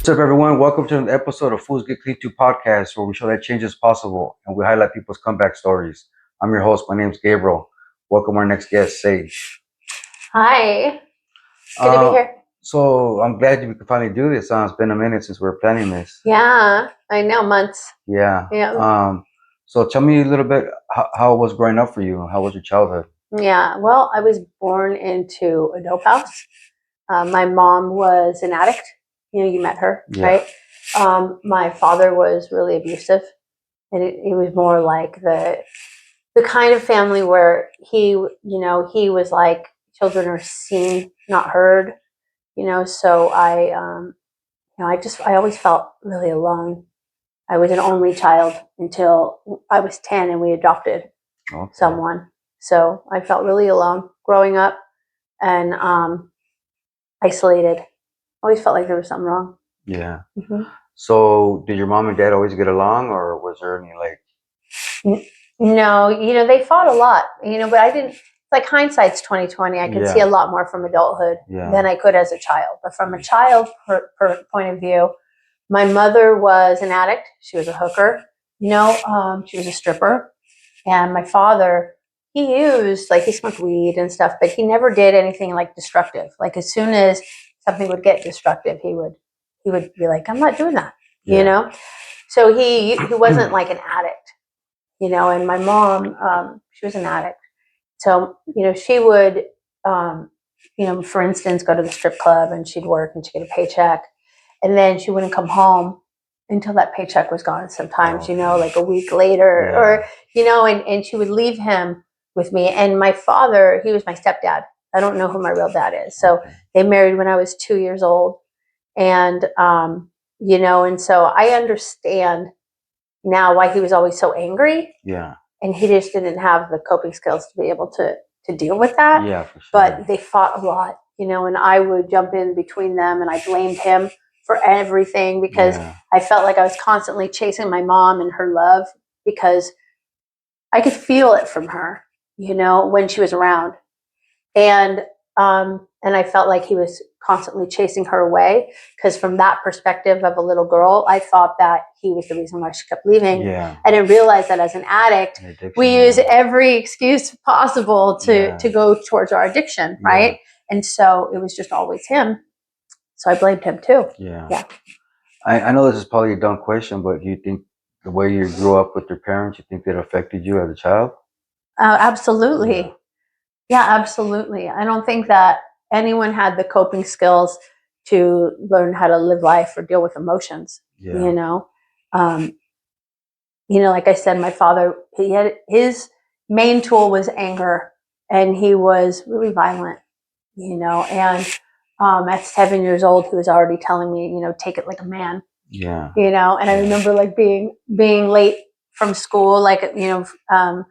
What's up, everyone? Welcome to an episode of Fools Get Clean 2 podcast, where we show that change is possible and we highlight people's comeback stories. I'm your host. My name's Gabriel. Welcome our next guest, Sage. Hi, it's good to be here. So I'm glad we could finally do this. It's been a minute since we were planning this. Yeah, I know, months. Yeah. Yeah. So tell me a little bit how it was growing up for you. How was your childhood? Yeah, well, I was born into a dope house. My mom was an addict. You met her, Yeah. right? My father was really abusive. And it was more like the kind of family where he was like, children are seen, not heard. So I always felt really alone. I was an only child until I was 10 and we adopted someone. So I felt really alone growing up and isolated. Always felt like there was something wrong. Yeah. Mm-hmm. So did your mom and dad always get along, or was there any No, they fought a lot, but I didn't. Like hindsight's 2020. I can see a lot more from adulthood than I could as a child. But from a child point of view, my mother was an addict. She was a hooker. She was a stripper. And my father, he smoked weed and stuff, but he never did anything like destructive. Like as soon as something would get destructive, he would be like, I'm not doing that, So he wasn't like an addict, and my mom, she was an addict. So, she would, for instance, go to the strip club and she'd work and she'd get a paycheck. And then she wouldn't come home until that paycheck was gone sometimes, like a week later or, and she would leave him with me. And my father, he was my stepdad. I don't know who my real dad is. So they married when I was 2 years old. And, and so I understand now why he was always so angry. Yeah. And he just didn't have the coping skills to be able to deal with that. Yeah, for sure. But they fought a lot, and I would jump in between them and I blamed him for everything because I felt like I was constantly chasing my mom and her love because I could feel it from her, when she was around. And I felt like he was constantly chasing her away because from that perspective of a little girl, I thought that he was the reason why she kept leaving. Yeah. I didn't realize that as an addict, we use every excuse possible to go towards our addiction, right? And so it was just always him. So I blamed him too. Yeah. I know this is probably a dumb question, but do you think the way you grew up with your parents, you think that affected you as a child? Absolutely. Yeah, absolutely. I don't think that anyone had the coping skills to learn how to live life or deal with emotions. Like I said, my father, he had his main tool was anger, and he was really violent. And at 7 years old, he was already telling me, take it like a man. Yeah. And I remember like being late from school, like I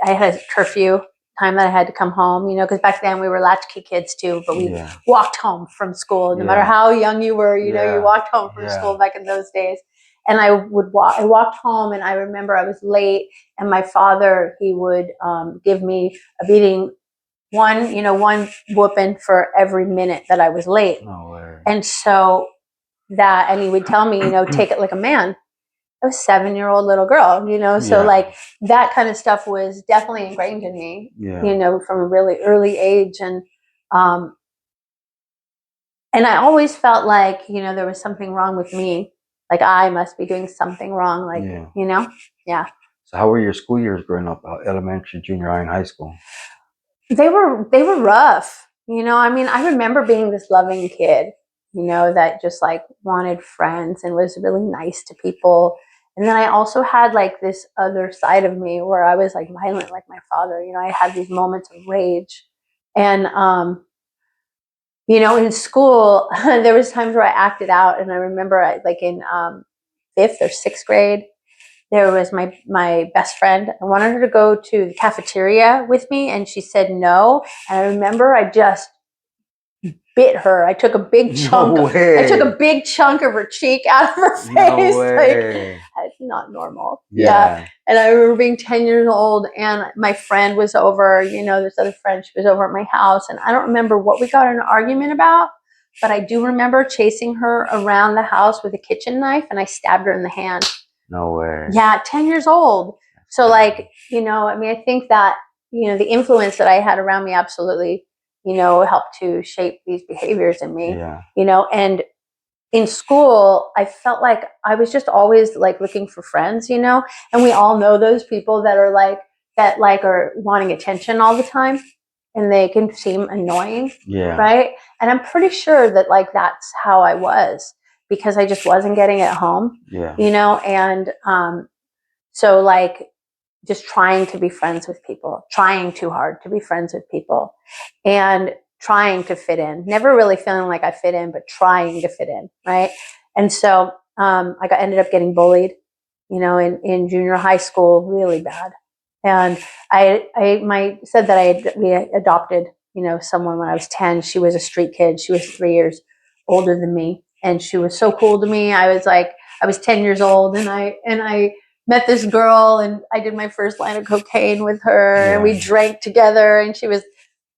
had a curfew time that I had to come home, because back then we were latchkey kids too, but we walked home from school. No matter how young you were, you walked home from school back in those days. And I walked home, and I remember I was late, and my father, he would give me a beating, one whooping for every minute that I was late. No way. And so and he would tell me, take it like a man. I was a 7-year-old little girl, so like that kind of stuff was definitely ingrained in me, from a really early age. And I always felt like, there was something wrong with me. Like I must be doing something wrong. Like, So how were your school years growing up? Elementary, junior high, and high school? They were rough. I remember being this loving kid, that just like wanted friends and was really nice to people. And then I also had like this other side of me where I was like violent like my father. I had these moments of rage. And, in school, there was times where I acted out. And I remember like in 5th or 6th grade, there was my best friend. I wanted her to go to the cafeteria with me, and she said no. And I remember I just bit her. I took a big chunk. I took a big chunk of her cheek out of her face. No way. Like, it's not normal. Yeah. And I remember being 10 years old, and my friend was over. This other friend, she was over at my house, and I don't remember what we got in an argument about, but I do remember chasing her around the house with a kitchen knife, and I stabbed her in the hand. No way. Yeah, 10 years old. So like, I mean, I think that, the influence that I had around me absolutely, helped to shape these behaviors in me, and in school, I felt like I was just always like looking for friends, and we all know those people that are are wanting attention all the time, and they can seem annoying. Yeah. Right. And I'm pretty sure that like that's how I was, because I just wasn't getting it home. Yeah. And so like just trying to be friends with people, trying too hard to be friends with people, and trying to fit in, never really feeling like I fit in, but trying to fit in. Right. And so ended up getting bullied, in junior high school, really bad. And I said that we adopted, someone when I was 10. She was a street kid. She was 3 years older than me. And she was so cool to me. I was 10 years old, and I met this girl, and I did my first line of cocaine with her, and we drank together, and she was,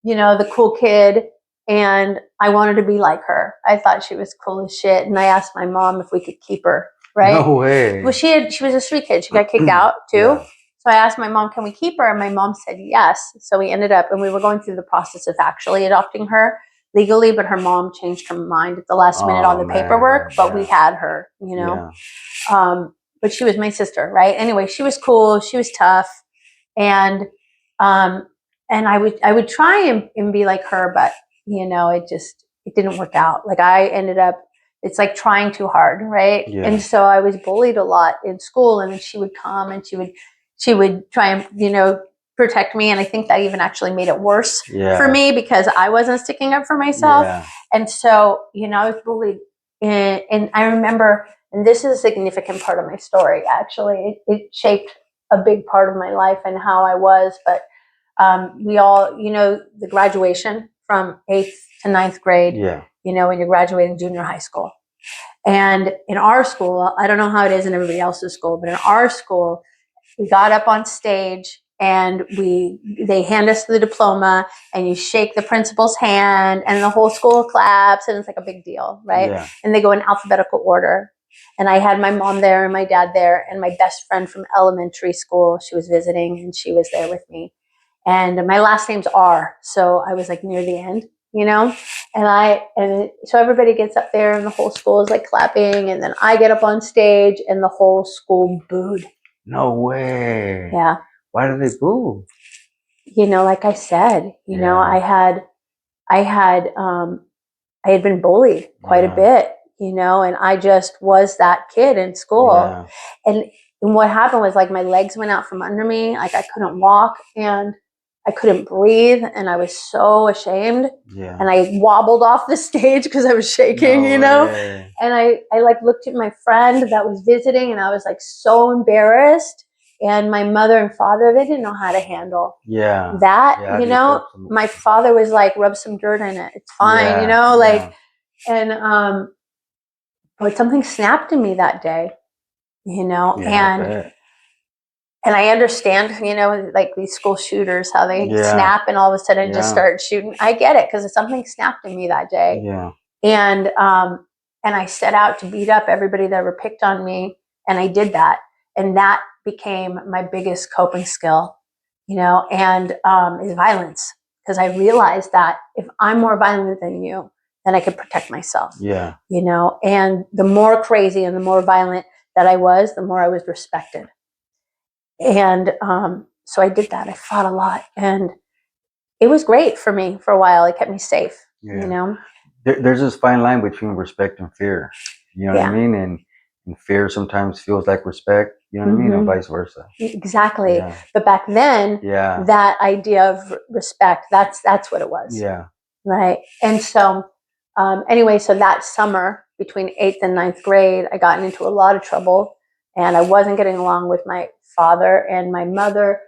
the cool kid. And I wanted to be like her. I thought she was cool as shit. And I asked my mom if we could keep her. Right? No way. Well, she was a street kid. She got kicked out too. So I asked my mom, can we keep her? And my mom said yes. So we ended up, and we were going through the process of actually adopting her legally, but her mom changed her mind at the last minute on the paperwork. But we had her, but she was my sister, right? Anyway, she was cool. She was tough. And I would try and be like her, but it didn't work out. Like I ended up, it's like trying too hard, right? Yeah. And so I was bullied a lot in school, and then she would come and she would try and protect me, and I think that even actually made it worse for me, because I wasn't sticking up for myself. And so I was bullied, and I remember, and this is a significant part of my story, actually. It shaped a big part of my life and how I was. But we all, the graduation from 8th to 9th grade, when you're graduating junior high school. And in our school, I don't know how it is in everybody else's school, but in our school, we got up on stage, and they hand us the diploma, and you shake the principal's hand, and the whole school claps, and it's like a big deal, right? Yeah. And they go in alphabetical order. And I had my mom there and my dad there, and my best friend from elementary school, she was visiting, and she was there with me. And my last name's R, so I was like near the end, and so everybody gets up there, and the whole school is like clapping, and then I get up on stage, and the whole school booed. No way. Yeah. Why did they boo? Like I said, I had been bullied quite a bit, and I just was that kid in school. Yeah. And what happened was, like, my legs went out from under me, like I couldn't walk, and I couldn't breathe, and I was so ashamed. Yeah. And I wobbled off the stage because I was shaking, way. And I like looked at my friend that was visiting, and I was like so embarrassed. And my mother and father, they didn't know how to handle that. My father was like, rub some dirt in it, it's fine, and but something snapped in me that day, and I understand, like these school shooters, how they snap and all of a sudden just start shooting. I get it, because something snapped in me that day. Yeah. And I set out to beat up everybody that ever picked on me, and I did that. And that became my biggest coping skill, and is violence. Because I realized that if I'm more violent than you, then I could protect myself. Yeah. And the more crazy and the more violent that I was, the more I was respected. And so I did that. I fought a lot, and it was great for me for a while. It kept me safe. There's this fine line between respect and fear. You know what I mean? And fear sometimes feels like respect. You know what I mean? And vice versa. Exactly. Yeah. But back then, that idea of respect, that's what it was. Yeah. Right. And so anyway, so that summer between 8th and 9th grade, I got into a lot of trouble, and I wasn't getting along with my father, and my mother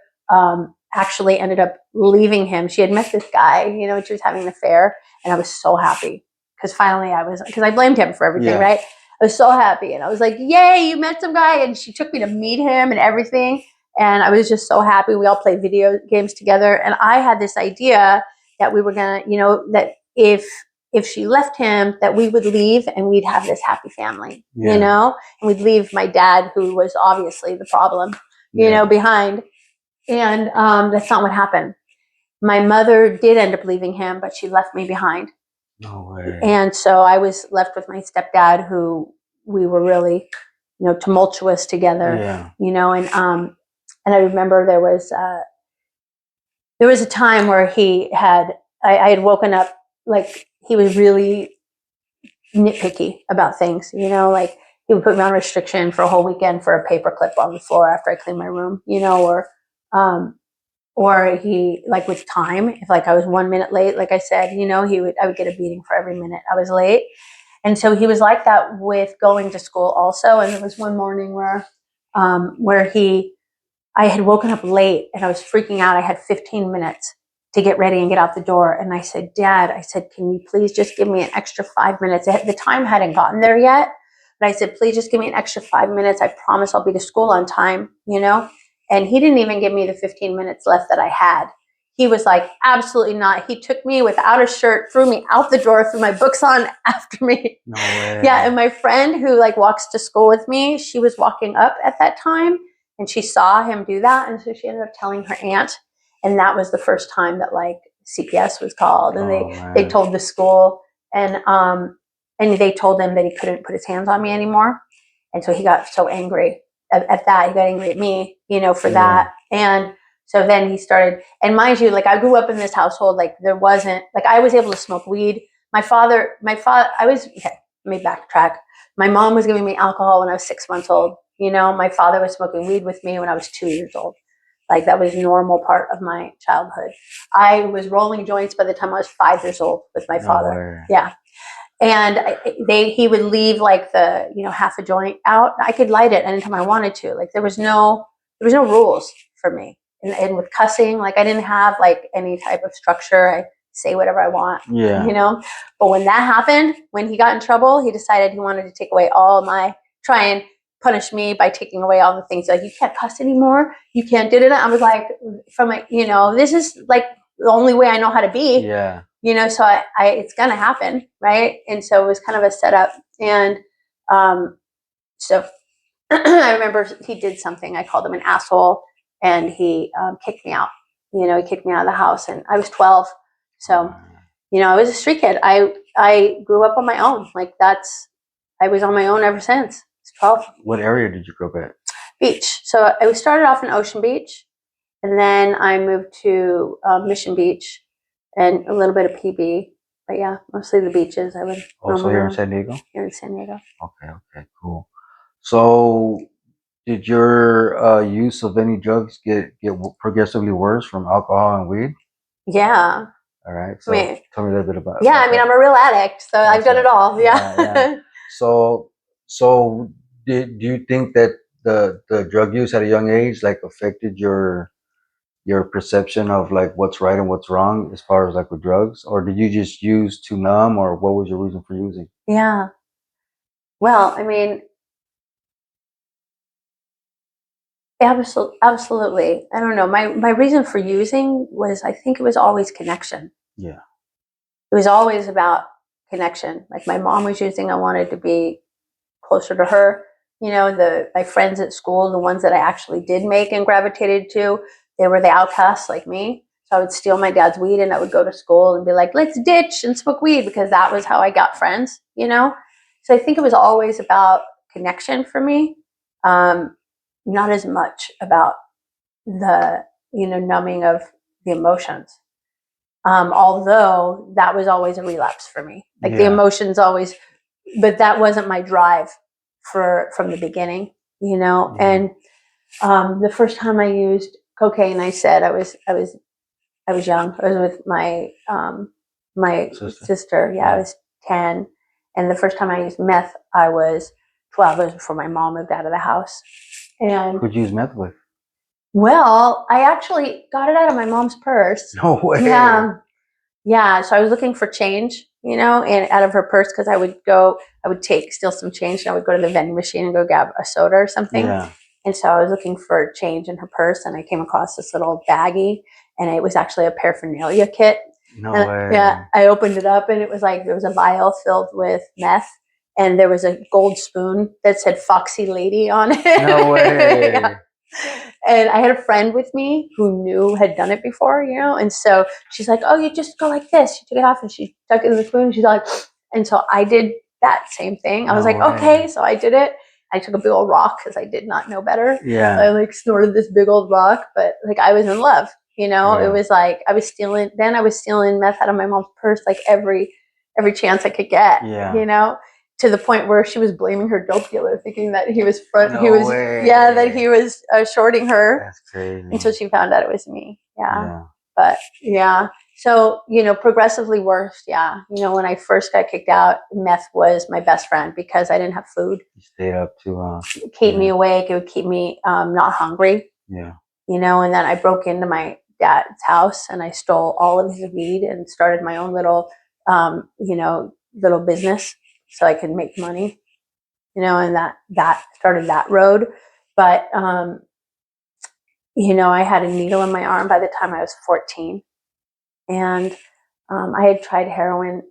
actually ended up leaving him. She had met this guy, she was having an affair, and I was so happy, because finally because I blamed him for everything, right? I was so happy, and I was like, yay, you met some guy, and she took me to meet him and everything, and I was just so happy. We all played video games together, and I had this idea that we were gonna, that if if she left him, that we would leave and we'd have this happy family, you know, and we'd leave my dad, who was obviously the problem, you know, behind. And that's not what happened. My mother did end up leaving him, but she left me behind. No way. And so I was left with my stepdad, who we were really, you know, tumultuous together, you know, and I remember there was a time where I had woken up, like, he was really nitpicky about things, you know, like he would put me on restriction for a whole weekend for a paperclip on the floor after I cleaned my room, you know, or he, like, with time, if like I was 1 minute late, like I said, you know, I would get a beating for every minute I was late. And so he was like that with going to school also. And there was one morning where I had woken up late and I was freaking out. I had 15 minutes to get ready and get out the door. And I said, Dad, I said, can you please just give me an extra 5 minutes? The time hadn't gotten there yet. But I said, please just give me an extra 5 minutes. I promise I'll be to school on time, you know? And he didn't even give me the 15 minutes left that I had. He was like, absolutely not. He took me without a shirt, threw me out the door, threw my books on after me. No way. Yeah, and my friend who like walks to school with me, she was walking up at that time and she saw him do that. And so she ended up telling her aunt. And that was the first time that like CPS was called. And they told the school, and they told him that he couldn't put his hands on me anymore. And so he got so angry at that. He got angry at me, you know, for that. And so then he started, and mind you, like I grew up in this household, like there wasn't, like I was able to smoke weed. Let me backtrack. My mom was giving me alcohol when I was 6 months old. You know, my father was smoking weed with me when I was 2 years old. Like that was a normal part of my childhood. I was rolling joints by the time I was 5 years old with my father. Yeah. And he would leave like the, you know, half a joint out. I could light it anytime I wanted to. Like there was no rules for me. And with cussing, like I didn't have like any type of structure. I say whatever I want, you know? But when that happened, when he got in trouble, he decided he wanted to take away try and punish me by taking away all the things. Like, you can't cuss anymore. You can't do it. I was like, you know, this is like the only way I know how to be. Yeah. You know, so it's going to happen. Right. And so it was kind of a setup. And so I remember he did something. I called him an asshole and he kicked me out. You know, he kicked me out of the house and I was 12. So, you know, I was a street kid. I grew up on my own. Like I was on my own ever since. 12. What area did you grow up at? Beach. So I started off in Ocean Beach, and then I moved to Mission Beach and a little bit of PB. But yeah, mostly the beaches. I would. Also here in San Diego? Here in San Diego. Okay, cool. So did your use of any drugs get progressively worse from alcohol and weed? Yeah. All right. So tell me a little bit about I mean, I'm a real addict, so I've done it all. Yeah. So do you think that the drug use at a young age like affected your perception of like what's right and what's wrong as far as like with drugs, or did you just use to numb, or what was your reason for using? Yeah. Well, I mean, absolutely. I don't know. My reason for using was, I think it was always connection. Yeah. It was always about connection. Like my mom was using, I wanted to be closer to her. You know, my friends at school, the ones that I actually did make and gravitated to, they were the outcasts like me. So I would steal my dad's weed and I would go to school and be like, let's ditch and smoke weed, because that was how I got friends, you know? So I think it was always about connection for me. Not as much about the, you know, numbing of the emotions. Although that was always a relapse for me. Like the emotions always, but that wasn't my drive from the beginning, you know. And the first time I used cocaine, I said I was young. I was with my sister. Yeah, I was 10. And the first time I used meth, I was 12. It was before my mom moved out of the house. And who'd you use meth with? Well, I actually got it out of my mom's purse. No way. Yeah. So I was looking for change, you know, and out of her purse, because I would steal some change, and I would go to the vending machine and go grab a soda or something. Yeah. And so I was looking for change in her purse, and I came across this little baggie, and it was actually a paraphernalia kit. No And way. yeah, I opened it up and it was like there was a vial filled with meth, and there was a gold spoon that said Foxy Lady on it. No way. Yeah. And I had a friend with me who had done it before, and so she's like, "Oh, you just go like this." She took it off and she stuck it in the spoon. And she's like, and so I did that same thing. I was like, okay, so I did it. I took a big old rock because I did not know better. Yeah. I like snorted this big old rock, but like I was in love. Yeah. It was like I was stealing. Then I was stealing meth out of my mom's purse like every chance I could get. Yeah. To the point where she was blaming her dope dealer, thinking that he was No way. that he was shorting her. That's crazy. Until she found out it was me. Yeah. Yeah. But yeah. So, progressively worse. Yeah. When I first got kicked out, meth was my best friend because I didn't have food. You stayed up too Keep me awake. It would keep me not hungry. Yeah. And then I broke into my dad's house and I stole all of his weed and started my own little, little business so I could make money, and that started that road. But, I had a needle in my arm by the time I was 14. And I had tried heroin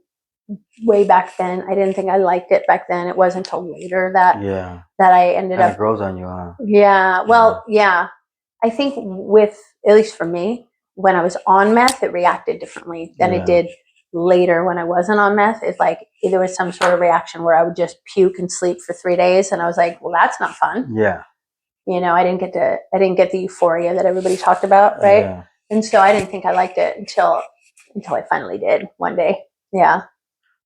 way back then. I didn't think I liked it back then. It wasn't until later that I ended up. It grows on you, huh? Yeah. Well, yeah. I think at least for me, when I was on meth, it reacted differently than it did later when I wasn't on meth. It's like there was some sort of reaction where I would just puke and sleep for 3 days. And I was like, well, that's not fun. Yeah. I didn't get the euphoria that everybody talked about. Right. Yeah. And so I didn't think I liked it until I finally did one day. Yeah.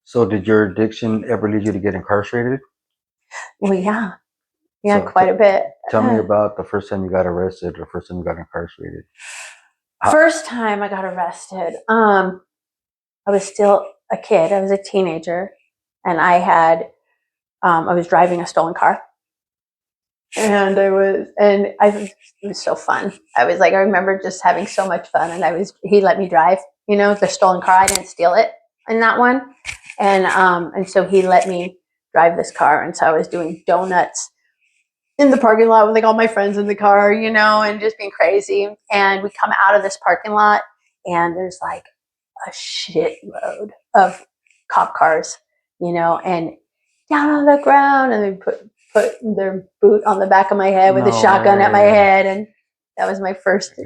So did your addiction ever lead you to get incarcerated? Well, yeah. Yeah, so quite a bit. Tell me about the first time you got arrested or first time you got incarcerated. First time I got arrested, I was still a kid. I was a teenager, and I was driving a stolen car. And it was so fun. I remember just having so much fun, and he let me drive, the stolen car. I didn't steal it in that one. And so he let me drive this car. And so I was doing donuts in the parking lot with all my friends in the car, and just being crazy. And we come out of this parking lot and there's a shitload of cop cars, and down on the ground, and they put their boot on the back of my head with a shotgun at my head. And that was my first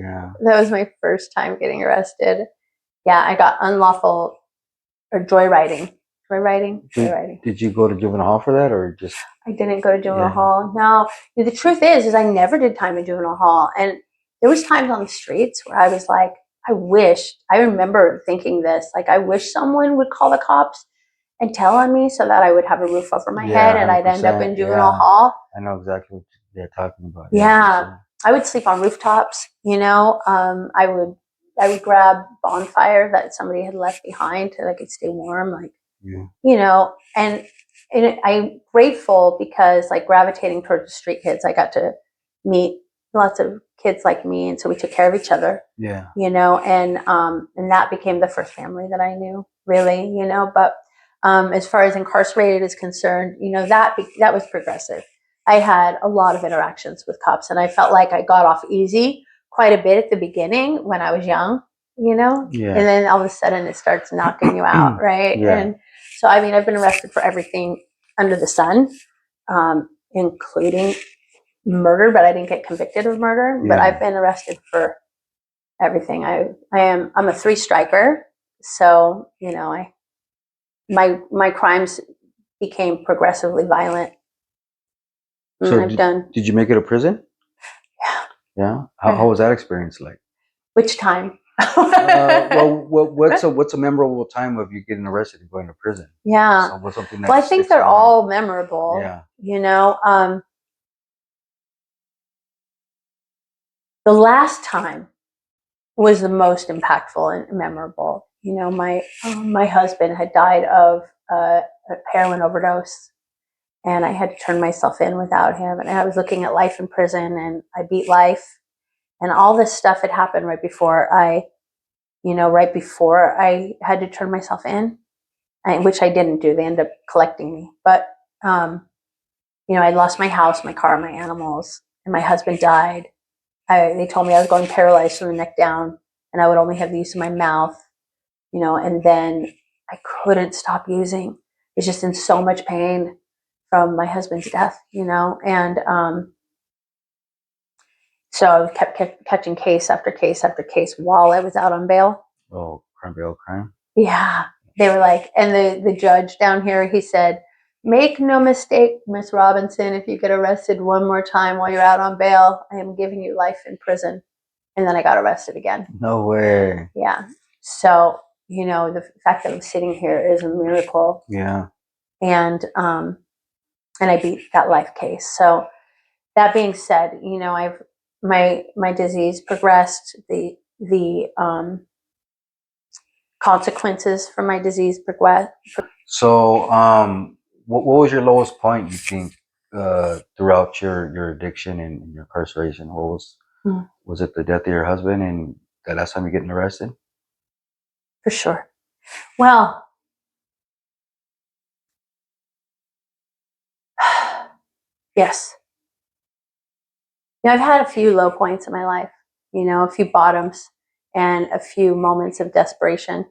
time getting arrested. Yeah, I got unlawful or joyriding. Did you go to juvenile hall for that, or just? I didn't go to juvenile hall. No, the truth is I never did time in juvenile hall, and there was times on the streets where I was like, I remember thinking this, I wish someone would call the cops and tell on me so that I would have a roof over my head and I'd end up in juvenile hall. I know exactly what they're talking about. Yeah, I would sleep on rooftops. I would grab bonfire that somebody had left behind so I could stay warm. And I'm grateful because gravitating towards the street kids, I got to meet lots of kids like me, and so we took care of each other. Yeah. And that became the first family that I knew, really. But as far as incarcerated is concerned, that was progressive. I had a lot of interactions with cops, and I felt like I got off easy quite a bit at the beginning when I was young. Yeah. And then all of a sudden it starts knocking you out, right? Yeah. And so, I've been arrested for everything under the sun, including murder, but I didn't get convicted of murder. Yeah. But I've been arrested for everything. I'm a 3-striker, so my crimes became progressively violent. So did you make it to prison? Yeah. Yeah. How was that experience like? Which time? What's a memorable time of you getting arrested and going to prison? Yeah. So what's something I think they're all memorable. Yeah. The last time was the most impactful and memorable. My husband had died of a heroin overdose, and I had to turn myself in without him. And I was looking at life in prison, and I beat life, and all this stuff had happened right before I had to turn myself in, which I didn't do. They ended up collecting me, but I lost my house, my car, my animals, and my husband died. They told me I was going paralyzed from the neck down, and I would only have the use of my mouth. and then I couldn't stop using. I was just in so much pain from my husband's death, and so I kept catching case after case after case while I was out on bail. Oh, crime. Yeah. They were like, and the judge down here, he said, make no mistake, Miss Robinson, if you get arrested one more time while you're out on bail, I am giving you life in prison. And then I got arrested again. No way. Yeah. So, the fact that I'm sitting here is a miracle. Yeah. And I beat that life case. So that being said, I've my disease progressed. The consequences for my disease progress. So, what was your lowest point, you think, throughout your addiction and your incarceration? Was it the death of your husband and the last time you getting arrested? For sure. Well, yes. I've had a few low points in my life, a few bottoms and a few moments of desperation,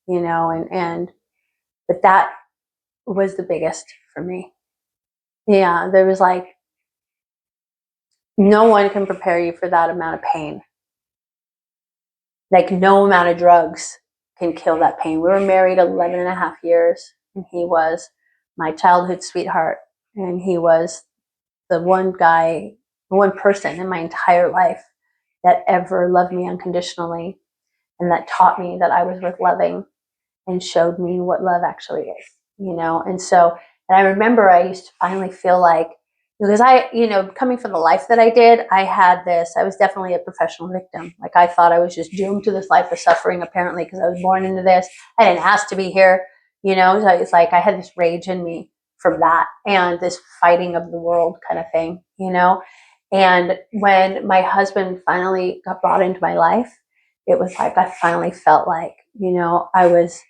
but that was the biggest for me. Yeah, there was like, no one can prepare you for that amount of pain. Like, no amount of drugs can kill that pain. We were married 11 and a half years, and he was my childhood sweetheart, and he was the one person in my entire life that ever loved me unconditionally and that taught me that I was worth loving and showed me what love actually is, and I remember I used to finally feel like, because coming from the life that I did, I was definitely a professional victim. Like, I thought I was just doomed to this life of suffering, apparently, because I was born into this. I didn't ask to be here, so it's like I had this rage in me from that and this fighting of the world kind of thing, and when my husband finally got brought into my life, it was like I finally felt like, I was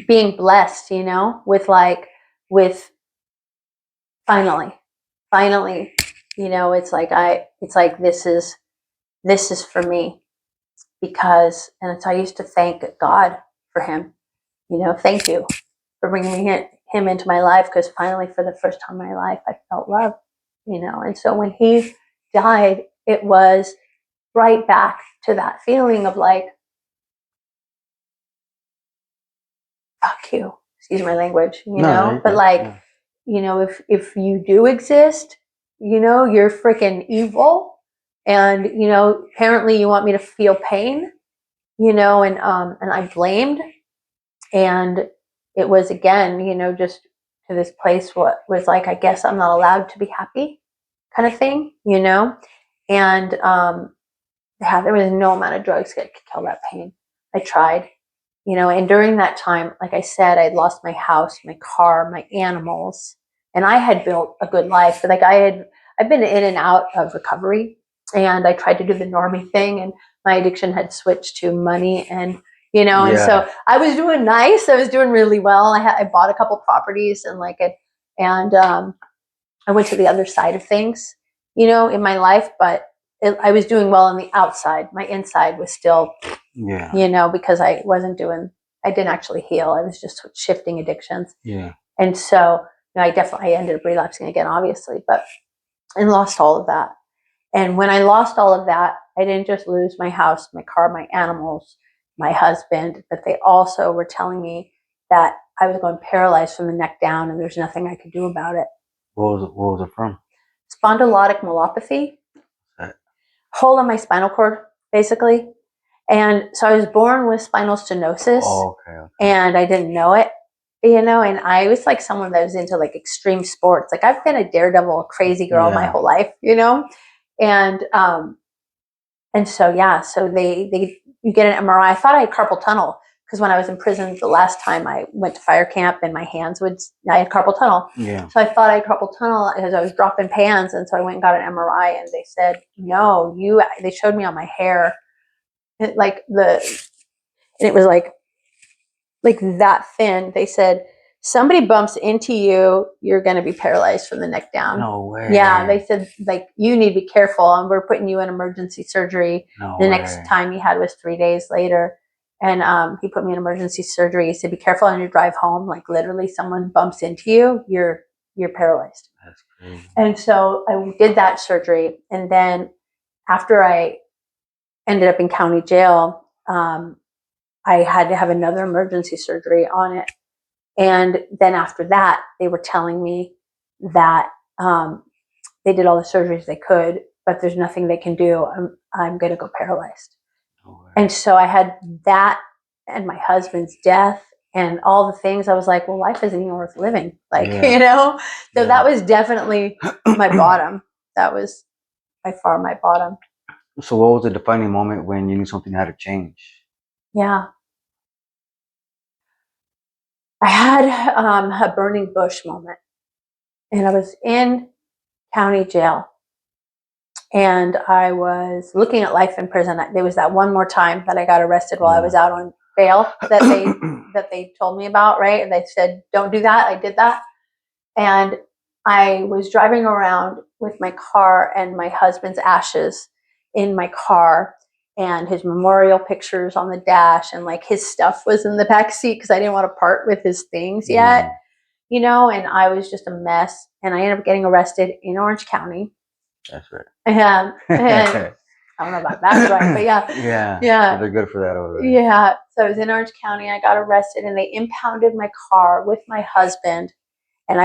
being blessed, with finally, it's like this is for me, because, and it's, I used to thank God for him, thank you for bringing him into my life, because finally, for the first time in my life, I felt love, and so when he died, it was right back to that feeling of like, fuck you, excuse my language, but like, if you do exist, you're freaking evil, and apparently you want me to feel pain, and I blamed, and it was again, just to this place what was like, I guess I'm not allowed to be happy, kind of thing, and yeah, there was no amount of drugs that could kill that pain. I tried, and during that time, like I said, I'd lost my house, my car, my animals, and I had built a good life. Like, I've been in and out of recovery, and I tried to do the normie thing, and my addiction had switched to money, and and so I was doing nice. I was doing really well. I bought a couple properties, and I went to the other side of things, in my life, but I was doing well on the outside. My inside was still, because I didn't actually heal. I was just shifting addictions. Yeah. And so, I ended up relapsing again, obviously, and lost all of that. And when I lost all of that, I didn't just lose my house, my car, my animals, my husband, but they also were telling me that I was going paralyzed from the neck down, and there's nothing I could do about it. What was it from? Spondylotic myelopathy, hole in my spinal cord, basically. And so I was born with spinal stenosis. Oh, okay. And I didn't know it, and I was like someone that was into like extreme sports. Like, I've been a daredevil, a crazy girl my whole life, and so, yeah, so you get an MRI. I thought I had carpal tunnel, because when I was in prison the last time I went to fire camp, and I had carpal tunnel. Yeah. So I thought I had carpal tunnel because I was dropping pans. And so I went and got an MRI, and they said, no, they showed me on my hair, and it was like that thin. They said, somebody bumps into you, you're going to be paralyzed from the neck down. No way. Yeah, they said, like, you need to be careful, and we're putting you in emergency surgery. The next time you had was 3 days later. And he put me in emergency surgery. He said, be careful on your drive home. Like literally someone bumps into you, you're paralyzed. That's crazy. And so I did that surgery. And then after I ended up in county jail, I had to have another emergency surgery on it. And then after that, they were telling me that they did all the surgeries they could, but there's nothing they can do. I'm going to go paralyzed. And so I had that and my husband's death and all the things. I was like, well, life isn't even worth living. Like, you know, so that was definitely my bottom. That was by far my bottom. So what was the defining moment when you knew something had to change? Yeah. I had a burning bush moment, and I was in county jail, and I was looking at life in prison. There was that one more time that I got arrested while I was out on bail that they told me about, right? And they said, don't do that. I did that. And I was driving around with my car and my husband's ashes in my car and his memorial pictures on the dash, and like his stuff was in the back seat because I didn't want to part with his things yet, you know, and I was just a mess. And I ended up getting arrested in Orange County. That's right. And I don't know about that's right, but yeah. So they're good for that over there. Yeah. So I was in Orange County. I got arrested, and they impounded my car with my husband. And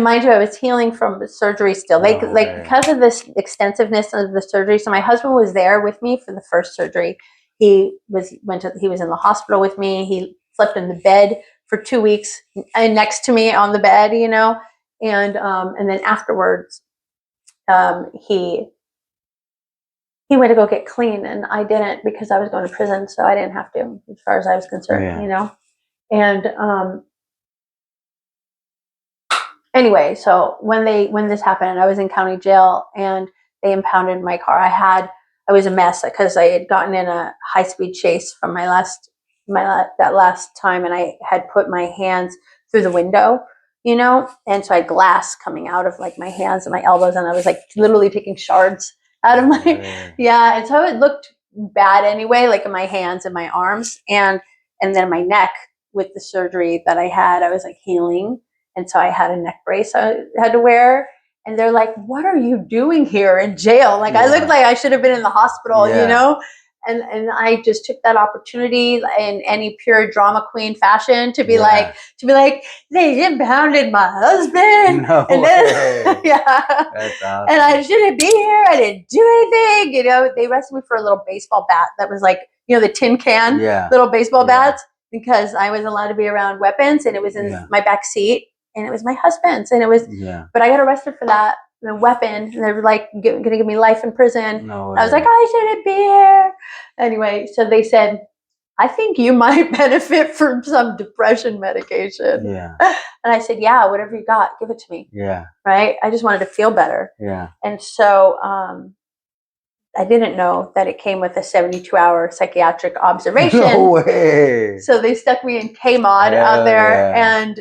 mind you, I was healing from surgery still. Because of this extensiveness of the surgery. So my husband was there with me for the first surgery. He was in the hospital with me. He slept in the bed for 2 weeks and next to me on the bed, you know, and then afterwards, he went to go get clean, and I didn't because I was going to prison, so I didn't have to, as far as I was concerned, you know. And anyway, so when this happened, I was in county jail, and they impounded my car. I was a mess because I had gotten in a high-speed chase from that last time, and I had put my hands through the window, you know, and so I had glass coming out of like my hands and my elbows, and I was like literally taking shards out of my and so it looked bad anyway, like in my hands and my arms, and then my neck with the surgery that I had, I was like healing. And so I had a neck brace I had to wear. And they're like, what are you doing here in jail? Like, I looked like I should have been in the hospital, you know? And I just took that opportunity in any pure drama queen fashion to be like, they impounded my husband. No and then, That's awesome. And I shouldn't be here. I didn't do anything. You know, they arrested me for a little baseball bat that was like, you know, the tin can little baseball bats, because I was allowed to be around weapons, and it was in my back seat. And it was my husband's, and it was, but I got arrested for that, the weapon, and they were like, going to give me life in prison. I was like, I shouldn't be here. Anyway, so they said, I think you might benefit from some depression medication. And I said, yeah, whatever you got, give it to me. Right? I just wanted to feel better. And so I didn't know that it came with a 72-hour psychiatric observation. No way. So they stuck me in K-Mod out there, and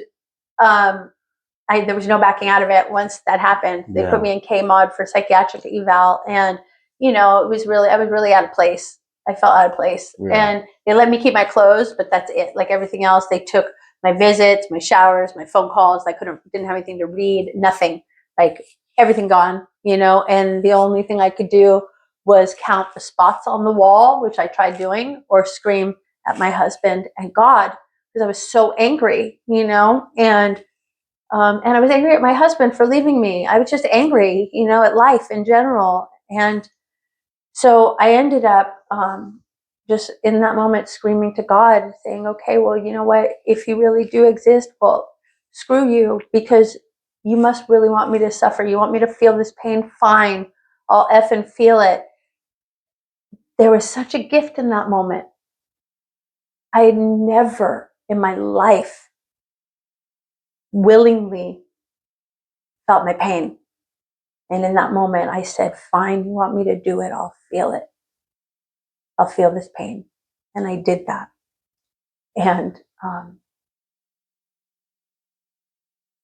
there was no backing out of it. Once that happened, they put me in K-Mod for psychiatric eval, and you know, I was really out of place. I felt out of place, and they let me keep my clothes, but that's it. Like everything else, they took my visits, my showers, my phone calls. I didn't have anything to read, nothing, like everything gone, you know. And the only thing I could do was count the spots on the wall, which I tried doing, or scream at my husband and God, because I was so angry, you know. And I was angry at my husband for leaving me. I was just angry, you know, at life in general. And so I ended up just in that moment screaming to God, saying, okay, well, you know what? If you really do exist, well, screw you, because you must really want me to suffer. You want me to feel this pain? Fine. I'll effing feel it. There was such a gift in that moment. I had never in my life willingly felt my pain. And in that moment, I said, fine, you want me to do it? I'll feel it. I'll feel this pain. And I did that. And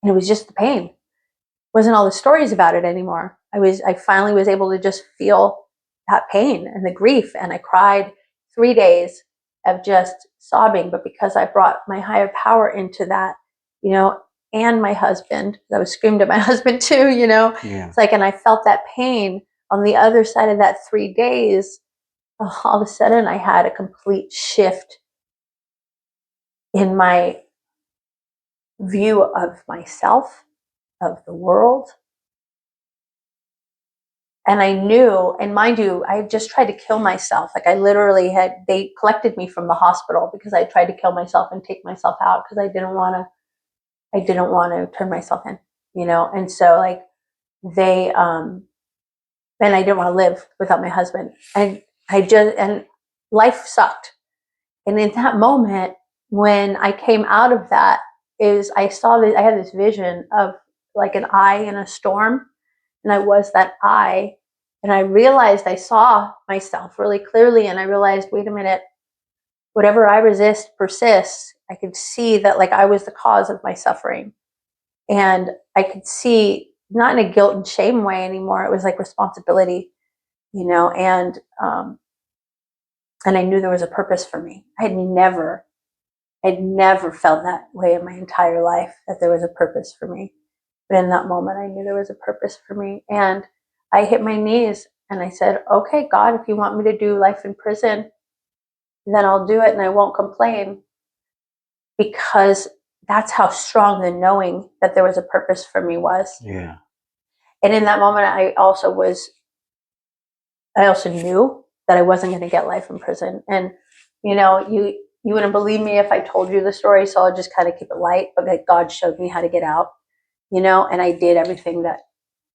it was just the pain. It wasn't all the stories about it anymore. I finally was able to just feel that pain and the grief. And I cried 3 days of just sobbing, but because I brought my higher power into that, you know, and my husband, I was screamed at my husband too, you know. Yeah. It's like, and I felt that pain on the other side of that 3 days. All of a sudden I had a complete shift in my view of myself, of the world. And I knew, and mind you, I just tried to kill myself. Like I literally they collected me from the hospital because I tried to kill myself and take myself out because I didn't want to turn myself in, you know? And so like and I didn't want to live without my husband. And life sucked. And in that moment, when I came out of that, I had this vision of like an eye in a storm, and I was that eye. And I realized I saw myself really clearly, and I realized, wait a minute, whatever I resist persists. I could see that like I was the cause of my suffering. And I could see, not in a guilt and shame way anymore, it was like responsibility, you know, and I knew there was a purpose for me. I'd never felt that way in my entire life, that there was a purpose for me. But in that moment, I knew there was a purpose for me. And I hit my knees and I said, okay, God, if you want me to do life in prison, then I'll do it and I won't complain, because that's how strong the knowing that there was a purpose for me was. Yeah. And in that moment, I also knew that I wasn't going to get life in prison. And, you know, you wouldn't believe me if I told you the story, so I'll just kind of keep it light. But like God showed me how to get out, you know, and I did everything that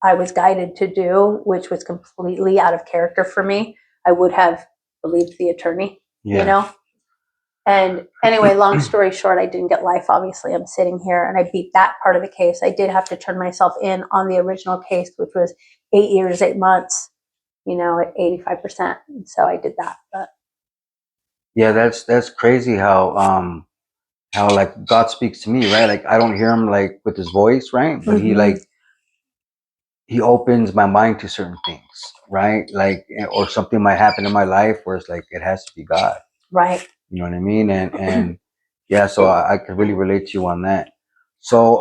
I was guided to do, which was completely out of character for me. I would have believed the attorney, you know. And anyway, long story short, I didn't get life. Obviously, I'm sitting here and I beat that part of the case. I did have to turn myself in on the original case, which was 8 years, 8 months, you know, at 85%. And so I did that. But yeah, that's crazy how like God speaks to me, right? Like I don't hear him like with his voice, right? But he opens my mind to certain things, right? Like, or something might happen in my life where it's like it has to be God. Right. You know what I mean? And yeah, so I could really relate to you on that. So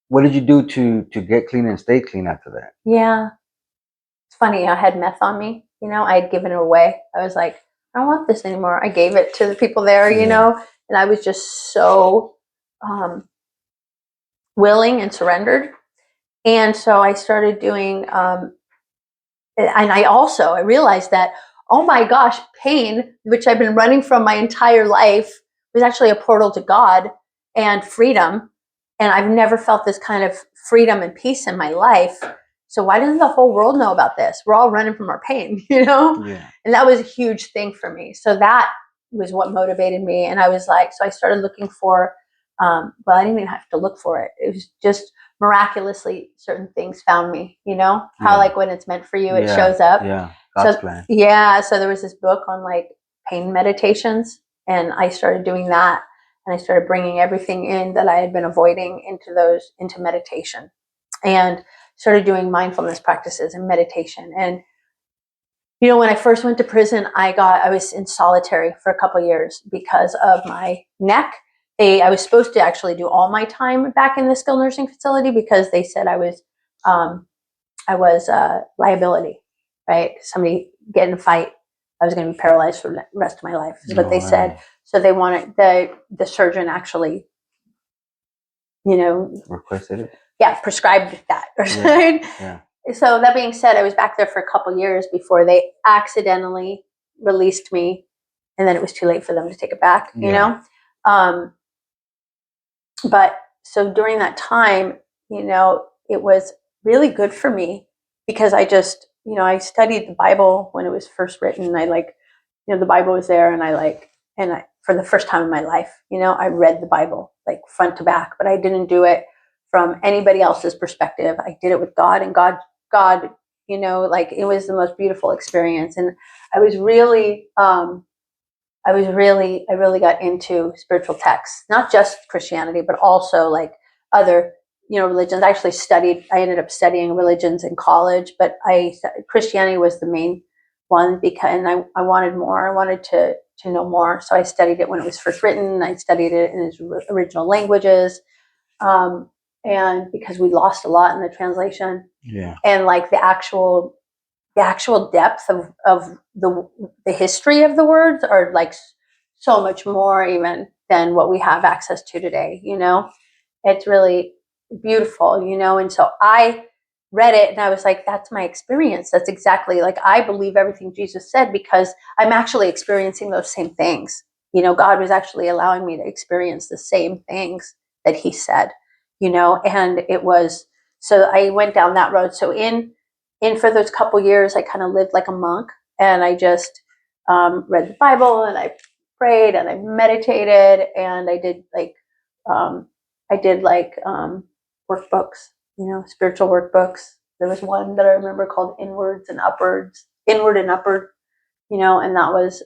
what did you do to get clean and stay clean after that? Yeah. It's funny, I had meth on me, you know, I had given it away. I was like, I don't want this anymore. I gave it to the people there, you know, and I was just so willing and surrendered. And so I started doing, and I realized that, oh my gosh, pain, which I've been running from my entire life, was actually a portal to God and freedom. And I've never felt this kind of freedom and peace in my life. So why doesn't the whole world know about this? We're all running from our pain, you know? Yeah. And that was a huge thing for me. So that was what motivated me. And I was like, so I started looking for, well, I didn't even have to look for it. It was just miraculously certain things found me, you know, how like when it's meant for you, it shows up. Yeah. God's plan. Yeah. So there was this book on like pain meditations, and I started doing that. And I started bringing everything in that I had been avoiding into meditation, and started doing mindfulness practices and meditation. And, you know, when I first went to prison, I was in solitary for a couple of years because of my neck. I was supposed to actually do all my time back in the skilled nursing facility because they said I was liability, right? Somebody get in a fight, I was going to be paralyzed for the rest of my life, is what they said. So they wanted the surgeon actually, you know, requested it. Yeah, prescribed that. Right? Yeah. So that being said, I was back there for a couple years before they accidentally released me, and then it was too late for them to take it back. You know, but so during that time, you know, it was really good for me because I just, you know, I studied the Bible when it was first written. I like, you know, the Bible was there, and for the first time in my life, you know, I read the Bible like front to back, but I didn't do it from anybody else's perspective. I did it with God, and God, you know, like it was the most beautiful experience. And I was really, I really got into spiritual texts, not just Christianity, but also like other, you know, religions. I ended up studying religions in college, but Christianity was the main one because and I wanted more. I wanted to know more. So I studied it when it was first written. I studied it in its original languages. And because we lost a lot in the translation. Yeah. And like the actual depth of the history of the words are like so much more even than what we have access to today, you know? It's really beautiful, you know? And so I read it and I was like, that's my experience. That's exactly like, I believe everything Jesus said because I'm actually experiencing those same things. You know, God was actually allowing me to experience the same things that he said, you know? And it was, so I went down that road. So in for those couple years, I kind of lived like a monk and I just read the Bible and I prayed and I meditated and I did like workbooks, you know, spiritual workbooks. There was one that I remember called Inwards and Upwards, Inward and Upward, you know, and that was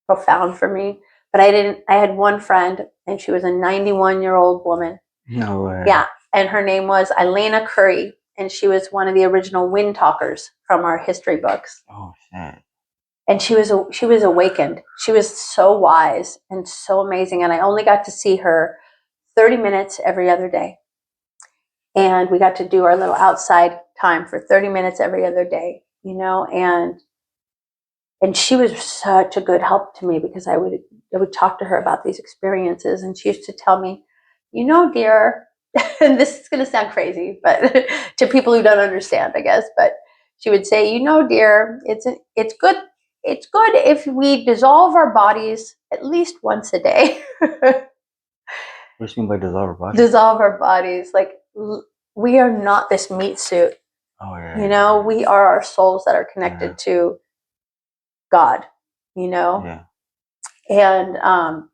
profound for me. But I had one friend and she was a 91-year-old woman. No way. Yeah. And her name was Elena Curry. And she was one of the original wind talkers from our history books. Oh shit. And she was awakened. She was so wise and so amazing. And I only got to see her 30 minutes every other day. And we got to do our little outside time for 30 minutes every other day, you know, and she was such a good help to me because I would talk to her about these experiences and she used to tell me, you know, dear, and this is going to sound crazy, but to people who don't understand, I guess, but she would say, you know, dear, it's good if we dissolve our bodies at least once a day. What do you mean by dissolve our bodies? Dissolve our bodies. Like, we are not this meat suit. Oh, yeah. You know, we are our souls that are connected to God, you know? Yeah. And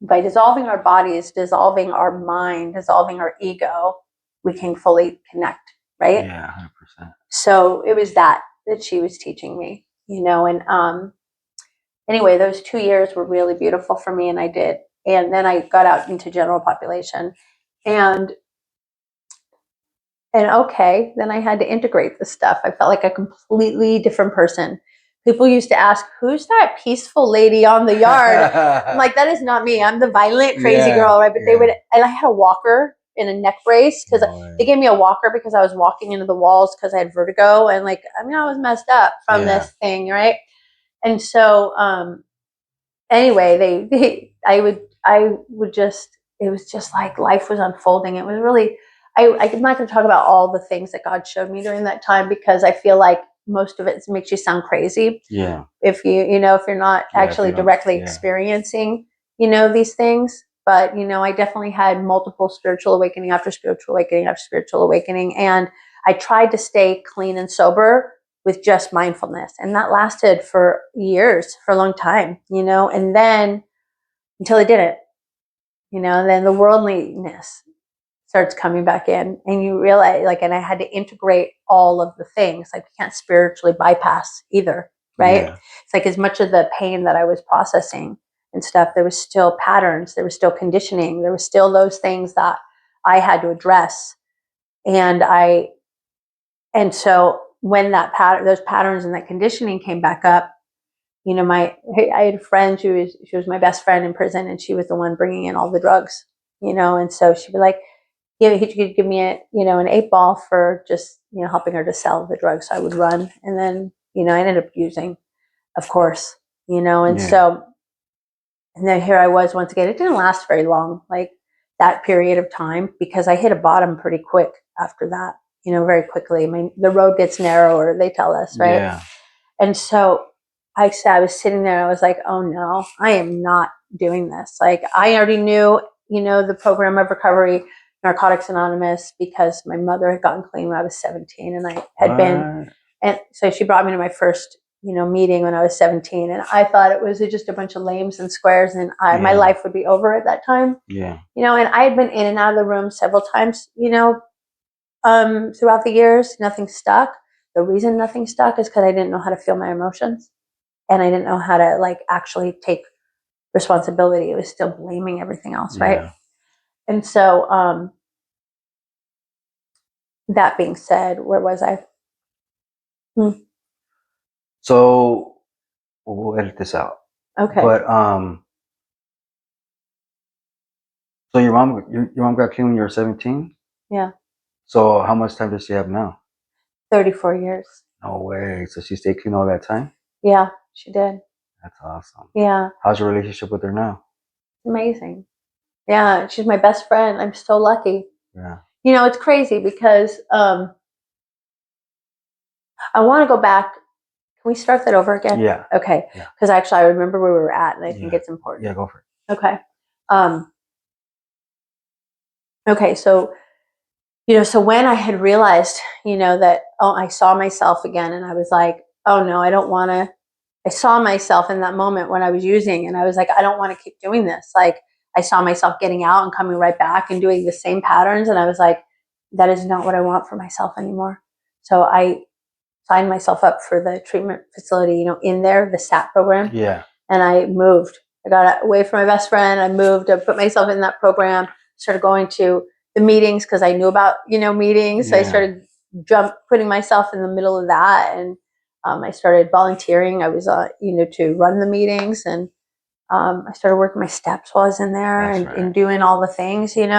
by dissolving our bodies, dissolving our mind, dissolving our ego, we can fully connect, right? Yeah, 100%. So it was that she was teaching me, you know, and anyway, those 2 years were really beautiful for me and I did. And then I got out into general population and okay, then I had to integrate this stuff. I felt like a completely different person. People used to ask, who's that peaceful lady on the yard? I'm like, that is not me. I'm the violent, crazy girl, right? But they would, and I had a walker in a neck brace because they gave me a walker because I was walking into the walls because I had vertigo. And like, I mean, I was messed up from this thing, right? And so, anyway, I would just, it was just like life was unfolding. It was really, I'm not going to talk about all the things that God showed me during that time because I feel like most of it makes you sound crazy. Yeah. If if you're not actually directly experiencing, these things. But, I definitely had multiple spiritual awakening after spiritual awakening after spiritual awakening. And I tried to stay clean and sober with just mindfulness. And that lasted for years, for a long time, and then until it didn't, then the worldliness starts coming back in and you realize and I had to integrate all of the things. Like, we can't spiritually bypass either, right? Yeah. It's like as much of the pain that I was processing and stuff, there was still patterns, there was still conditioning, there was still those things that I had to address. And so when those patterns and that conditioning came back up, I had a friend, she was my best friend in prison, and she was the one bringing in all the drugs, and so she'd be like, he could give me an 8-ball for just, helping her to sell the drugs. So I would run. And then, I ended up using, of course, and so, and then here I was once again. It didn't last very long, like that period of time, because I hit a bottom pretty quick after that, very quickly. I mean, the road gets narrower, they tell us, right? Yeah. And so I was sitting there and I was like, oh no, I am not doing this. Like, I already knew, the program of recovery, Narcotics Anonymous, because my mother had gotten clean when I was 17 and I had been, and so she brought me to my first, meeting when I was 17, and I thought it was just a bunch of lames and squares and my life would be over at that time. Yeah. And I had been in and out of the room several times, throughout the years. Nothing stuck. The reason nothing stuck is because I didn't know how to feel my emotions and I didn't know how to actually take responsibility. It was still blaming everything else, right? Yeah. And so, that being said, where was I? So we'll edit this out. Okay. But so your mom got clean when you were 17? Yeah. So how much time does she have now? 34 years. No way. So she stayed clean all that time? Yeah, she did. That's awesome. Yeah. How's your relationship with her now? Amazing. Yeah, she's my best friend. I'm so lucky. Yeah. You know, it's crazy because I want to go back. Can we start that over again? Yeah. Okay. Yeah. Because actually, I remember where we were at, and I think it's important. Yeah, go for it. Okay. Okay. So, so when I had realized, that, I saw myself again, and I was like, oh no, I don't want to. I saw myself in that moment when I was using, and I was like, I don't want to keep doing this. Like, I saw myself getting out and coming right back and doing the same patterns, and I was like, that is not what I want for myself anymore. So I signed myself up for the treatment facility, in there, the SAT program. Yeah. And I moved. I got away from my best friend. I moved. I put myself in that program. Started going to the meetings because I knew about, meetings. So I started putting myself in the middle of that, and I started volunteering. I was, to run the meetings, and I started working my steps while I was in there, and doing all the things, and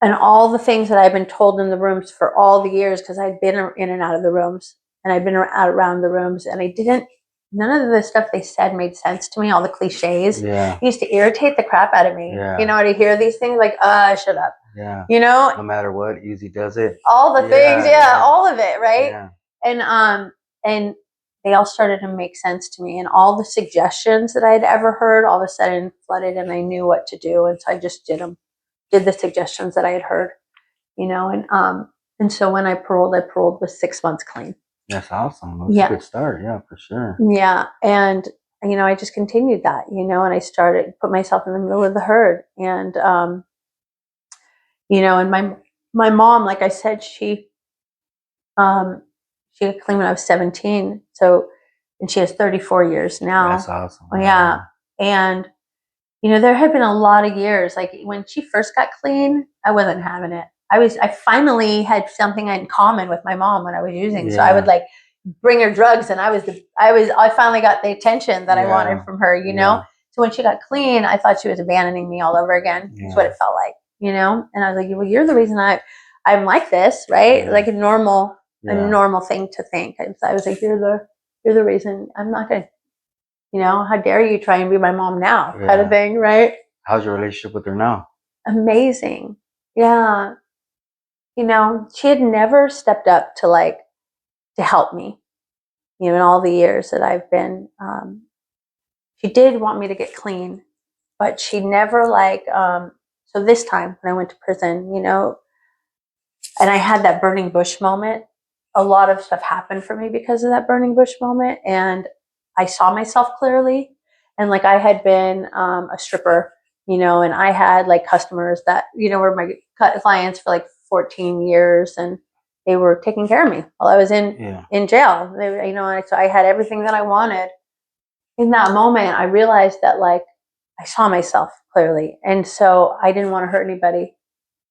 all the things that I've been told in the rooms for all the years, because I'd been in and out of the rooms, and I'd been around the rooms, and none of the stuff they said made sense to me, all the cliches. Yeah. It used to irritate the crap out of me. Yeah. To hear these things like, shut up. Yeah. No matter what, easy does it. All the things, all of it, right? Yeah. And they all started to make sense to me, and all the suggestions that I'd ever heard all of a sudden flooded, and I knew what to do, and so I just did the suggestions that I had heard, and so when I paroled with 6 months clean. That's awesome. That's a good start. Yeah, for sure. Yeah. And, I just continued that, and I put myself in the middle of the herd. And, and my mom, like I said, she got clean when I was 17. So, and she has 34 years now. That's awesome. Yeah. And, there had been a lot of years, like when she first got clean, I wasn't having it. I finally had something in common with my mom when I was using. So I would like bring her drugs, and I finally got the attention that I wanted from her, So when she got clean, I thought she was abandoning me all over again. That's what it felt like, and I was like, well, you're the reason I'm like this, right? Like a normal thing to think. And so I was like, you're the reason I'm not going to, how dare you try and be my mom now, kind of thing, right? How's your relationship with her now? Amazing. Yeah. She had never stepped up to help me, in all the years that I've been. She did want me to get clean, but she never so this time when I went to prison, and I had that burning bush moment, a lot of stuff happened for me because of that burning bush moment. And I saw myself clearly. And I had been a stripper, and I had customers that, were my clients for 14 years, and they were taking care of me while I was in jail. They, so I had everything that I wanted. In that moment, I realized that I saw myself clearly. And so I didn't want to hurt anybody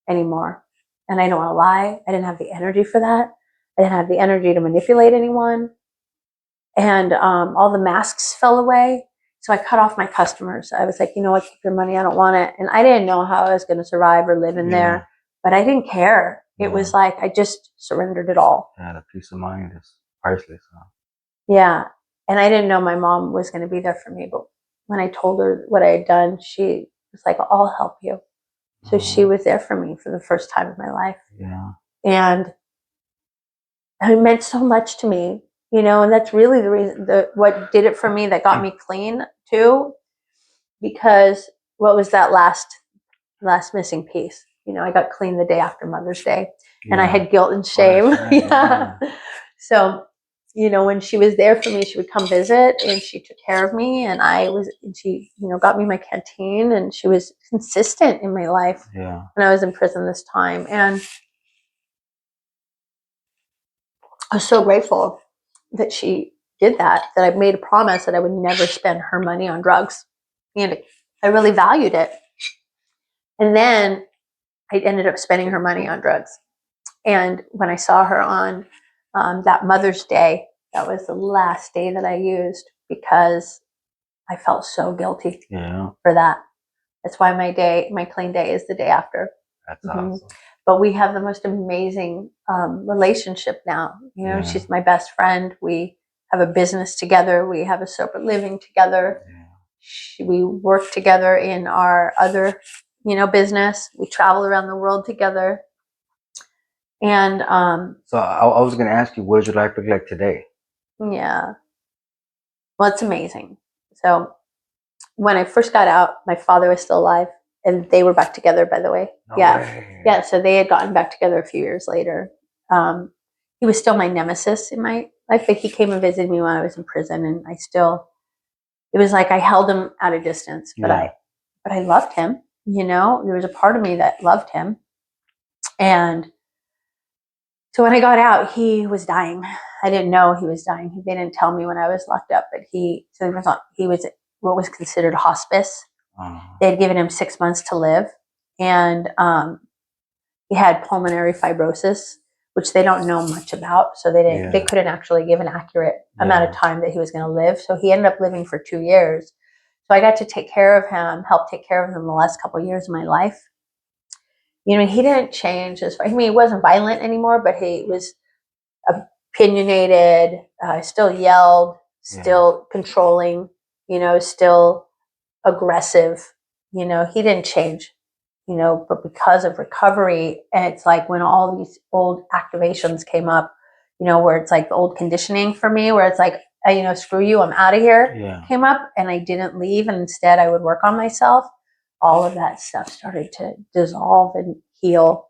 anymore. And I don't want to lie. I didn't have the energy for that. I didn't have the energy to manipulate anyone. And all the masks fell away. So I cut off my customers. I was like, you know what, keep your money. I don't want it. And I didn't know how I was going to survive or live in there, but I didn't care. It was like I just surrendered it all. Yeah, the peace of mind is priceless. Huh? Yeah. And I didn't know my mom was going to be there for me. But when I told her what I had done, she was like, I'll help you. So she was there for me for the first time in my life. Yeah. And it meant so much to me, and that's really the reason, what did it for me, that got me clean too, because what was that last missing piece? I got clean the day after Mother's Day, and I had guilt and shame. Yeah. So, when she was there for me, she would come visit, and she took care of me, and she, got me my canteen, and she was consistent in my life when I was in prison this time. And I was so grateful that she did that I made a promise that I would never spend her money on drugs. And I really valued it. And then I ended up spending her money on drugs. And when I saw her on that Mother's Day, that was the last day that I used because I felt so guilty for that. That's why my clean day is the day after. That's awesome. But we have the most amazing relationship now. You know, she's my best friend. We have a business together. We have a sober living together. We work together in our other, business. We travel around the world together. And so I was going to ask you, what does your life look like today? Yeah. Well, it's amazing. So when I first got out, my father was still alive, and they were back together, by the way. No way. Yeah. So they had gotten back together a few years later. He was still my nemesis in my life, but he came and visited me when I was in prison, and it was like I held him at a distance, but I loved him. There was a part of me that loved him, and so when I got out, he was dying. I didn't know he was dying. They didn't tell me when I was locked up, but he was what was considered hospice. They had given him 6 months to live, and he had pulmonary fibrosis, which they don't know much about. So they couldn't actually give an accurate amount of time that he was going to live. So he ended up living for 2 years. So I got to take care of him, help take care of him the last couple of years of my life. He didn't change he wasn't violent anymore, but he was opinionated, still yelled, still controlling, still aggressive. He didn't change, but because of recovery, and it's like when all these old activations came up, where it's like the old conditioning for me, where it's like, screw you, I'm out of here, came up, and I didn't leave, and instead I would work on myself. All of that stuff started to dissolve and heal,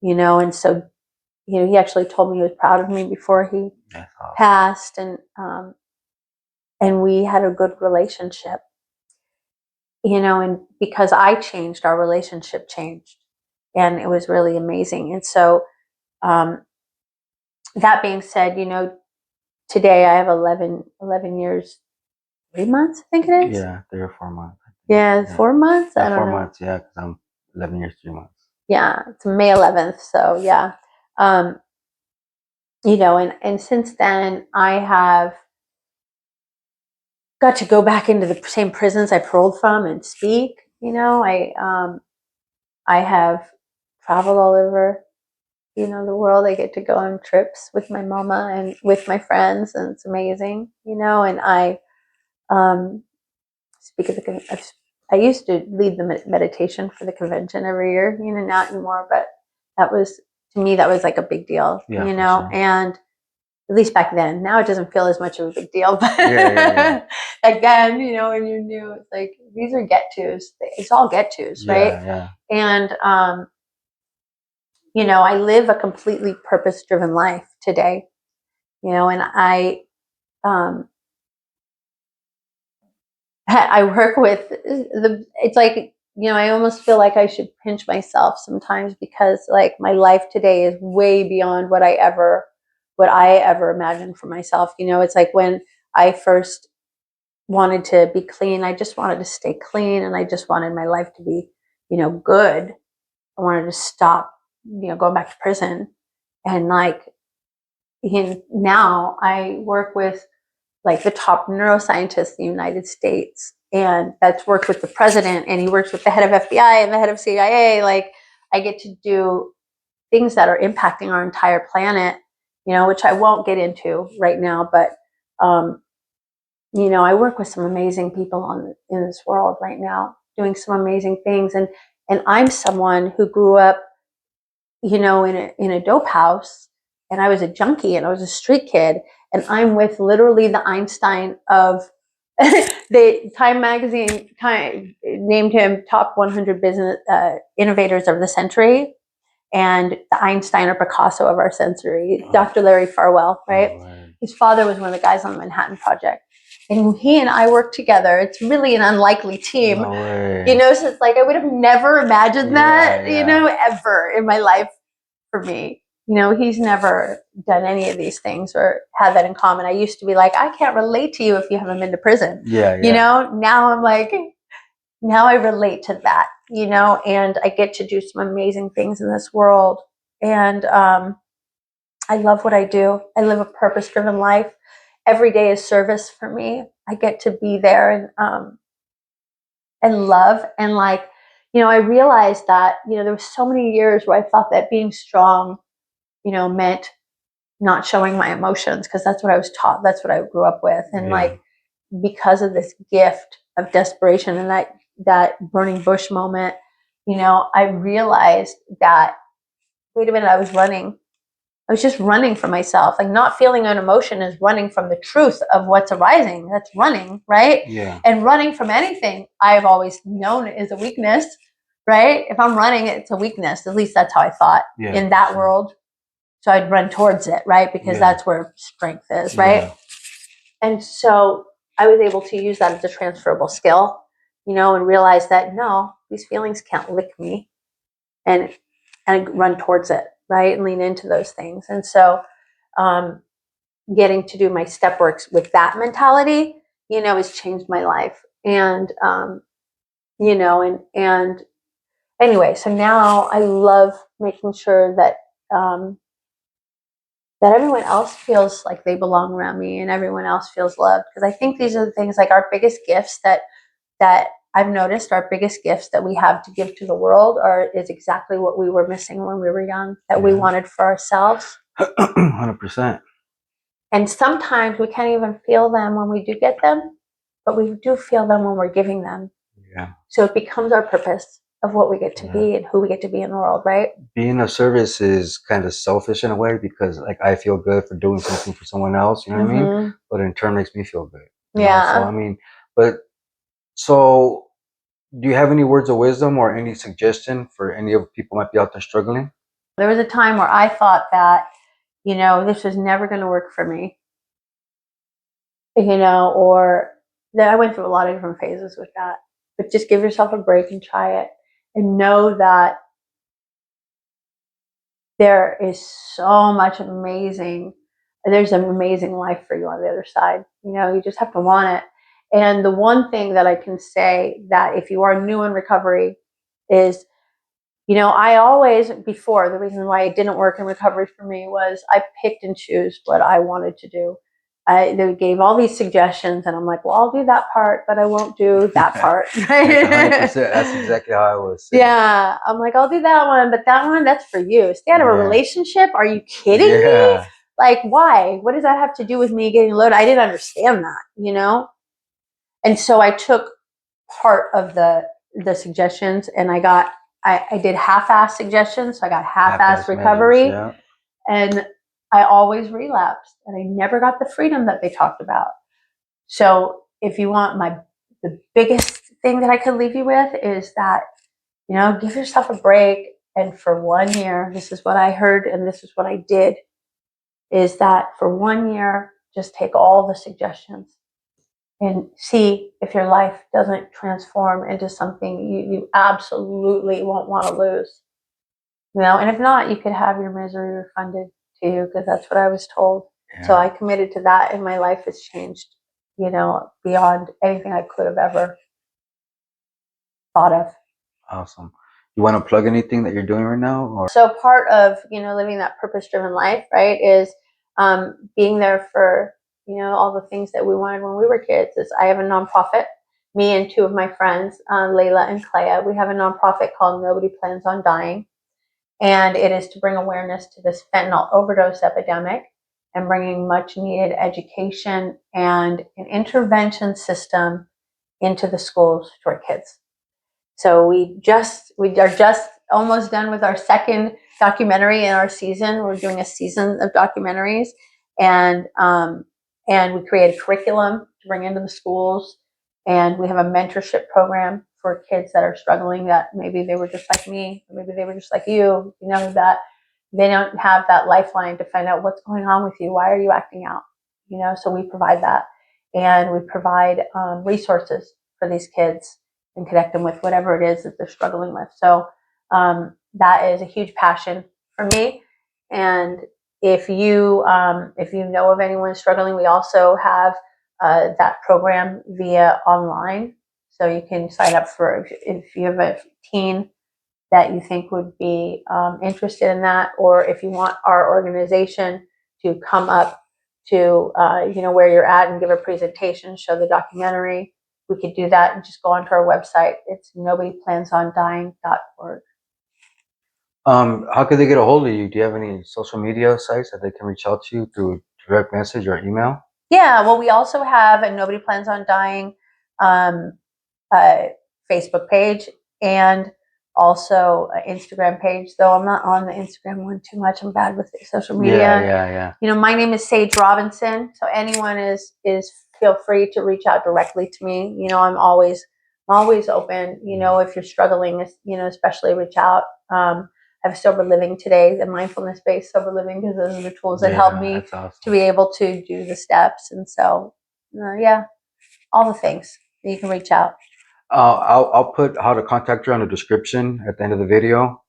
and so, he actually told me he was proud of me before he passed, and we had a good relationship, and because I changed, our relationship changed, and it was really amazing. And so, that being said, today I have 11 years, 3 months, I think it is. Yeah, 3 or 4 months. Yeah, 4 months. I don't know. 4 months. Yeah, because I'm 11 years, 3 months. Yeah, it's May 11th. So yeah, and since then I have got to go back into the same prisons I paroled from and speak. I have traveled all over, the world. I get to go on trips with my mama and with my friends, and it's amazing, and I speak at I used to lead the meditation for the convention every year, not anymore, but to me, that was like a big deal, sure. And at least back then. Now it doesn't feel as much of a big deal, but back then, when you're new, it's like, these are get-tos. It's all get-tos, right? Yeah. And, I live a completely purpose-driven life today, and I work with it's like, I almost feel like I should pinch myself sometimes, because like my life today is way beyond what I ever imagined for myself. It's like when I first wanted to be clean, I just wanted to stay clean, and I just wanted my life to be, good. I wanted to stop, going back to prison. And like, now I work with like the top neuroscientists in the United States, and that's worked with the president, and he works with the head of FBI and the head of CIA. Like, I get to do things that are impacting our entire planet, which I won't get into right now, but I work with some amazing people in this world right now, doing some amazing things, and I'm someone who grew up, in a dope house, and I was a junkie, and I was a street kid, and I'm with literally the Einstein of the Time magazine named him top 100 business innovators of the century, and the Einstein or Picasso of our century, Dr. Larry Farwell, right? His father was one of the guys on the Manhattan Project, and he and I worked together. It's really an unlikely team, so it's like I would have never imagined that, ever in my life. For me, he's never done any of these things or had that in common. I used to be like, I can't relate to you if you haven't been to prison. Now I'm like, now I relate to that, and I get to do some amazing things in this world. And I love what I do. I live a purpose-driven life. Every day is service for me. I get to be there and love, and like, I realized that, there was so many years where I thought that being strong, meant not showing my emotions, because that's what I was taught. That's what I grew up with. And like, because of this gift of desperation and that burning bush moment, I realized that, wait a minute, I was just running from myself. Like, not feeling an emotion is running from the truth of what's arising. That's running, right? Yeah. And running from anything, I've always known it is a weakness, right? If I'm running, it's a weakness. At least that's how I thought in that world. So I'd run towards it, right? Because that's where strength is, right? And so I was able to use that as a transferable skill, and realize that no, these feelings can't lick me, and run towards it, right? And lean into those things. And so getting to do my step works with that mentality, has changed my life. And and anyway, so now I love making sure that that everyone else feels like they belong around me, and everyone else feels loved. Because I think these are the things, like, our biggest gifts that I've noticed, our biggest gifts that we have to give to the world is exactly what we were missing when we were young, that we wanted for ourselves. 100%. And sometimes we can't even feel them when we do get them, but we do feel them when we're giving them. Yeah. So it becomes our purpose of what we get to be and who we get to be in the world, right? Being of service is kind of selfish in a way, because like I feel good for doing something for someone else, you know what I mean? But in turn makes me feel good. Yeah. So I mean, but so do you have any words of wisdom or any suggestion for any of the people who might be out there struggling? There was a time where I thought that, this was never going to work for me, or that I went through a lot of different phases with that. But just give yourself a break and try it, and know that there is so much there's an amazing life for you on the other side. You just have to want it. And the one thing that I can say, that if you are new in recovery, is, I always, before, the reason why it didn't work in recovery for me was I picked and chose what I wanted to do. They gave all these suggestions, and I'm like, well, I'll do that part, but I won't do that part. That's 100%. That's exactly how I was. Yeah, I'm like, I'll do that one, but that one, that's for you. Stay out of a relationship? Are you kidding me? Like, why? What does that have to do with me getting loaded? I didn't understand that, And so I took part of the suggestions, and I did half-ass suggestions, so I got half-ass recovery, and I always relapsed, and I never got the freedom that they talked about. So if you want the biggest thing that I could leave you with is that, give yourself a break. And for 1 year, this is what I heard and this is what I did, is that for 1 year, just take all the suggestions and see if your life doesn't transform into something you absolutely won't want to lose. And if not, you could have your misery refunded to you, because that's what I was told. Yeah. So I committed to that, and my life has changed, beyond anything I could have ever thought of. Awesome. You want to plug anything that you're doing right now? Or? So part of, living that purpose-driven life, right, is being there for, all the things that we wanted when we were kids. Is I have a nonprofit. Me and two of my friends, Layla and Clea, we have a nonprofit called Nobody Plans on Dying. And it is to bring awareness to this fentanyl overdose epidemic, and bringing much needed education and an intervention system into the schools to our kids. So we are just almost done with our second documentary in our season. We're doing a season of documentaries, and we create a curriculum to bring into the schools, and we have a mentorship program for kids that are struggling, that maybe they were just like me, or maybe they were just like you, that they don't have that lifeline to find out what's going on with you. Why are you acting out? So we provide that, and we provide resources for these kids and connect them with whatever it is that they're struggling with. So that is a huge passion for me. And if you know of anyone struggling, we also have that program via online. So you can sign up for, if you have a teen that you think would be interested in that, or if you want our organization to come up to where you're at and give a presentation, show the documentary, we could do that and just go onto our website. It's nobodyplansondying.org. How could they get a hold of you? Do you have any social media sites that they can reach out to you through direct message or email? Yeah, well, we also have a Nobody Plans on Dying Facebook page and also an Instagram page, though I'm not on the Instagram one too much. I'm bad with social media. Yeah. My name is Sage Robinson, so anyone is feel free to reach out directly to me. I'm always open. If you're struggling, especially reach out. I have sober living today, the mindfulness based sober living, because those are the tools that help me to be able to do the steps. And so, all the things that you can reach out. I'll put how to contact you on the description at the end of the video.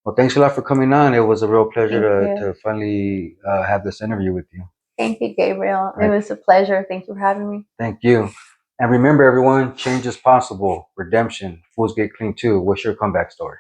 Well, thanks a lot for coming on. It was a real pleasure to finally have this interview with you. Thank you, Gabriel. It was a pleasure. Thank you for having me. Thank you. And remember, everyone, change is possible. Redemption. Fools get clean too. What's your comeback story?